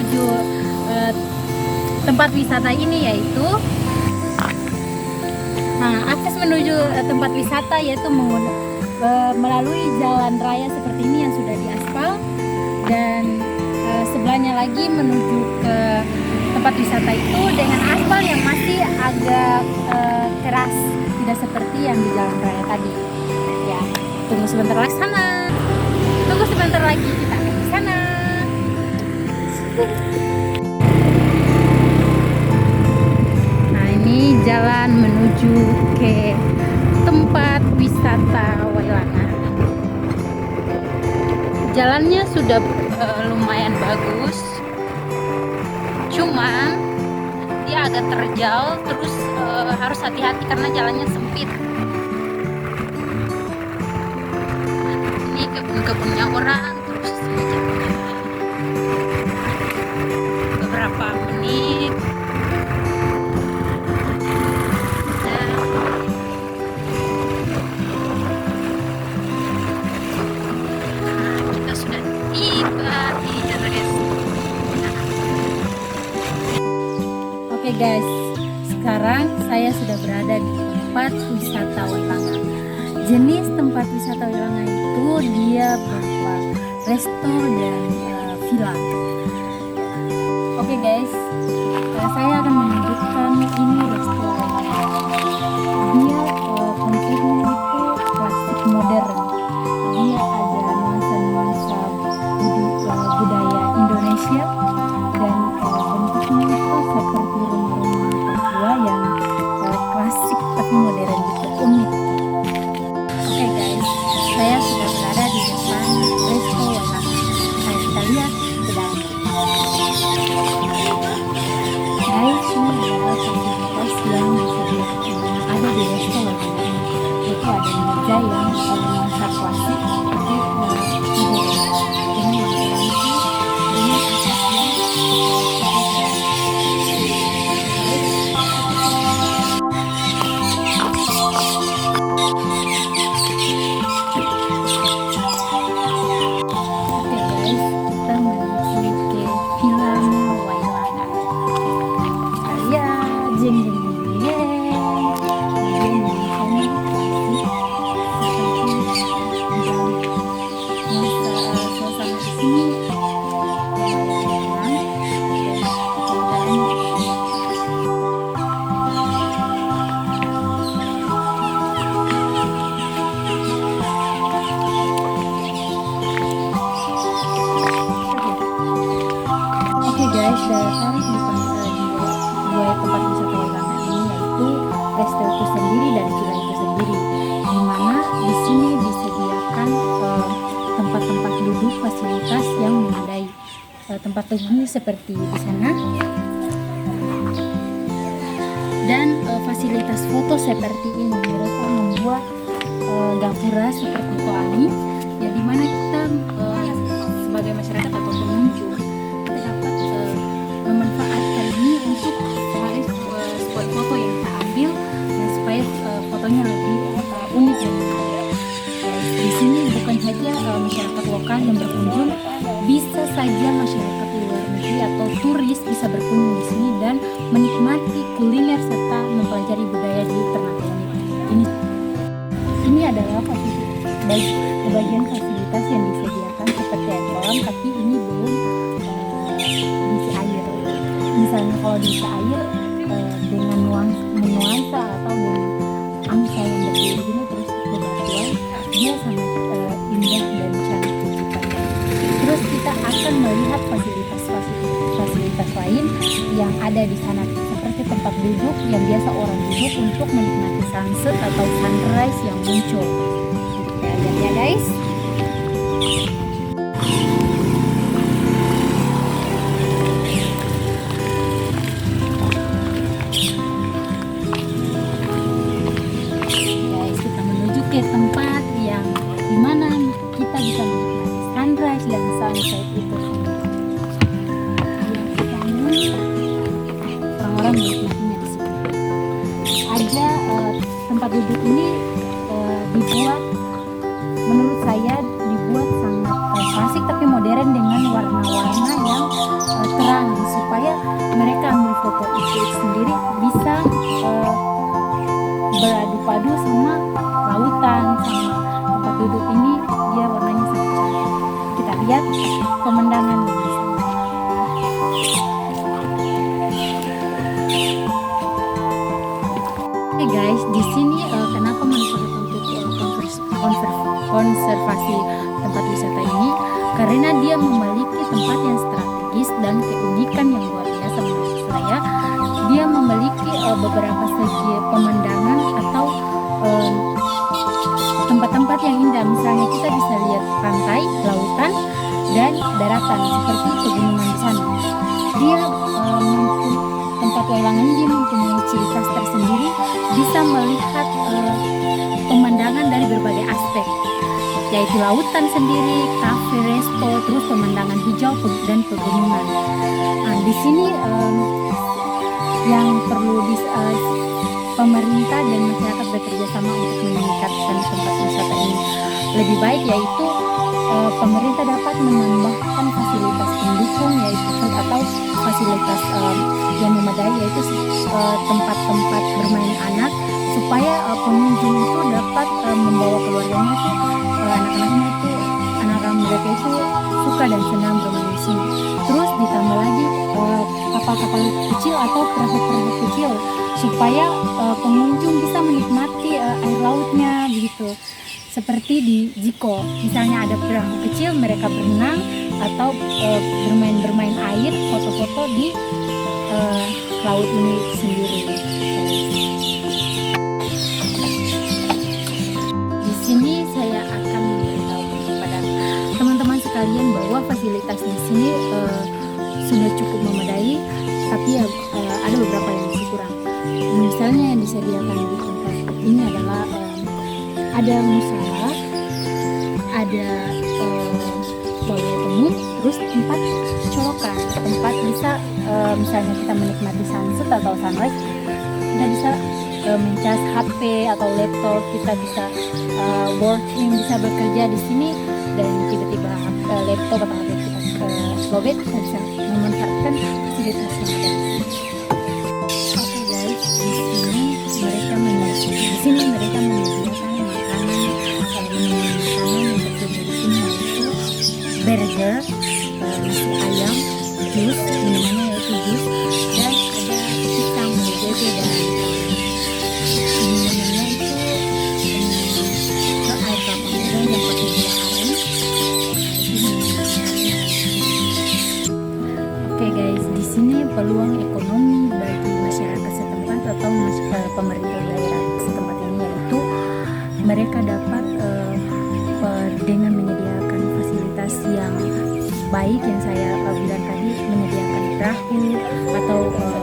menuju tempat wisata ini yaitu akses menuju tempat wisata yaitu melalui jalan raya seperti ini yang sudah diaspal, dan sebelahnya lagi menuju ke tempat wisata itu dengan aspal yang masih agak keras, tidak seperti yang di jalan raya tadi. Ya, tunggu sebentar lagi sana. Tunggu sebentar lagi kita akan di sana. Nah, ini jalan menuju ke tempat wisata Wailangan. Jalannya sudah lumayan bagus, cuma dia agak terjal, terus harus hati-hati karena jalannya sempit. Ini kebun-kebunnya orang, terus beberapa menit. Kita sudah tiba di Oke guys, sekarang saya sudah berada di tempat wisata Wailangan. Jenis tempat wisata Wailangan itu dia berupa resto dan villa. Oke guys, saya akan menunjukkan ini resto Wailangan. Dia konsepnya itu klasik modern. Dia ada nuansa-nuansa budaya Indonesia, dan bentuknya itu seperti rumah-rumah Papua yang klasik tapi modern gitu, unik. Oke guys, saya sudah berada di depan resto Wailangan. Kita lihat ke dalam. Guys, ini adalah fasilitas yang ada di resto Wailangan. Itu ada meja yang nuansa klasik tapi ini guys, daya tarik di dua tempat wisata Wailangan ini yaitu resto itu sendiri dan villa itu sendiri, di mana di sini disediakan tempat-tempat duduk, fasilitas yang memadai, tempat teduh seperti di sana, dan fasilitas foto seperti ini. Mereka membuat gapura seperti koali, ya di mana kita sebagai masyarakat atau pengunjung memanfaatkan ini untuk spot foto yang kita ambil, dan supaya fotonya lebih unik dan menarik. Di sini bukan saja masyarakat lokal yang berkunjung, bisa saja masyarakat luar negeri atau turis bisa berkunjung di sini dan menikmati kuliner serta mempelajari budaya di Ternate ini. Ini adalah bagian fasilitas yang disediakan seperti air kolam, tapi ini belum diisi air. Misalnya kalau diisi air dengan nuansa atau dengan angsa yang berbeda gini terus bebatuan, dia sangat indah dan cantik dipandang. Terus kita akan melihat fasilitas lain yang ada di sana, seperti tempat duduk yang biasa orang duduk untuk menikmati sunset atau sunrise yang muncul. Lihat ya guys. Ke tempat yang dimana kita bisa menikmati sunrise dan sunset itu. Orang-orang menikmatinya di sini. Ada tempat duduk ini dibuat, menurut saya dibuat sangat klasik tapi modern dengan warna-warna yang terang foto itu sendiri bisa beradu padu sama lautan, sama tempat duduk ini, dia warnanya sangat cantik. Kita lihat pemandangannya di sini. Oke guys, di sini kenapa manfaat untuk konservasi tempat wisata ini? Karena dia memiliki tempat yang strategis dan keunikan yang luar biasa menurut saya. Dia memiliki beberapa segi pemandangan atau tempat-tempat yang indah. Misalnya kita bisa lihat pantai, lautan, dan daratan seperti pegunungan di sana. Dia tempat Wailangan dia mempunyai ciri khas tersendiri, bisa melihat pemandangan dari berbagai aspek, yaitu lautan sendiri, kafe, resto, terus pemandangan hijau dan pegunungan. Nah, di sini yang perlu pemerintah dan masyarakat bekerja sama untuk meningkatkan tempat wisata ini lebih baik, yaitu pemerintah dapat menambahkan fasilitas pendukung, yaitu atau fasilitas yang memadai, yaitu tempat-tempat bermain anak, supaya pengunjung itu dapat membawa keluarganya itu, anak-anaknya itu, anak-anak mereka itu suka dan senang bermain di sini. Terus ditambah lagi kapal-kapal kecil atau perahu-perahu kecil, supaya pengunjung bisa menikmati air lautnya begitu. Seperti di Jiko, misalnya ada perahu kecil, mereka berenang atau bermain air, foto-foto di laut ini sendiri. Di sini saya akan memberitahu kepada teman-teman sekalian bahwa fasilitas di sini sudah cukup memadai, tapi ada beberapa yang masih kurang. Misalnya yang disediakan di tempat ini adalah ada musola, ada toilet umum, terus tempat colokan, tempat bisa misalnya kita menikmati sunset atau sunrise, kita bisa mencas HP atau laptop, kita bisa working, bisa bekerja di sini, dan tiba-tiba laptop atau HP kita lowbat, kita bisa memanfaatkan fasilitas yang ada di sini. Oke guys, di sini mereka menyediakan makanan yang tersedia di sini, yaitu burger, nasi ayam, jus, minumannya yaitu jus, dan ada pisang, mejete, dan minumannya itu air kelapa muda yang pakai gula aren. Oke guys, di sini peluang ekonomi bagi masyarakat setempat atau pemerintah daerah setempat ini, yaitu mereka dapat dengan menyediakan fasilitas yang baik yang saya bilang tadi, menyediakan perahu atau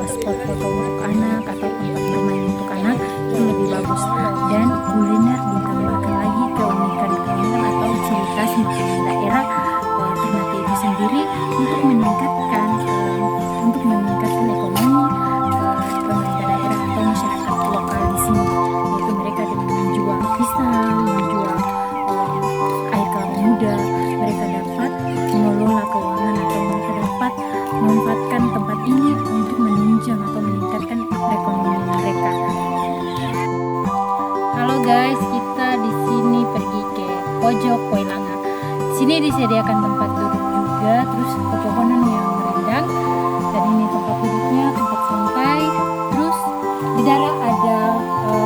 spot foto untuk anak atau tempat bermain untuk anak, itu lebih bagus. Dan kuliner ditambahkan lagi keunikan atau ciri khas makanan daerah Ternate itu sendiri untuk meningkatkan ekonomi pemerintah daerah atau masyarakat lokal di sini, yaitu mereka dengan menjual pisang, menjual air kelapa muda, mereka dapat mengelola keuangan atau mereka dapat memanfaatkan tempat ini untuk menunjang atau meningkatkan perekonomian mereka. Halo guys, kita di sini pergi ke pojok Wailangan. Sini disediakan tempat duduk juga, terus pepohonan yang rindang, dan ini tempat duduknya, tempat santai. Terus di dalam ada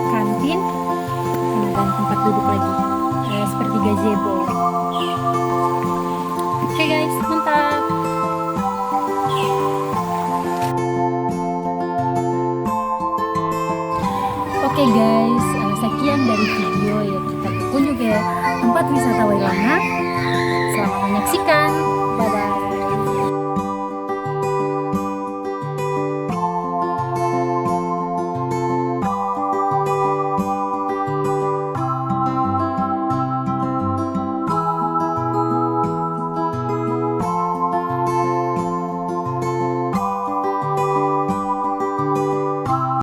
kantin dan tempat duduk lagi, seperti gazebo. Oke guys, mantap. Oke guys, sekian dari video yang kita berkunjung ke tempat wisata Wailangan. Selamat menyaksikan.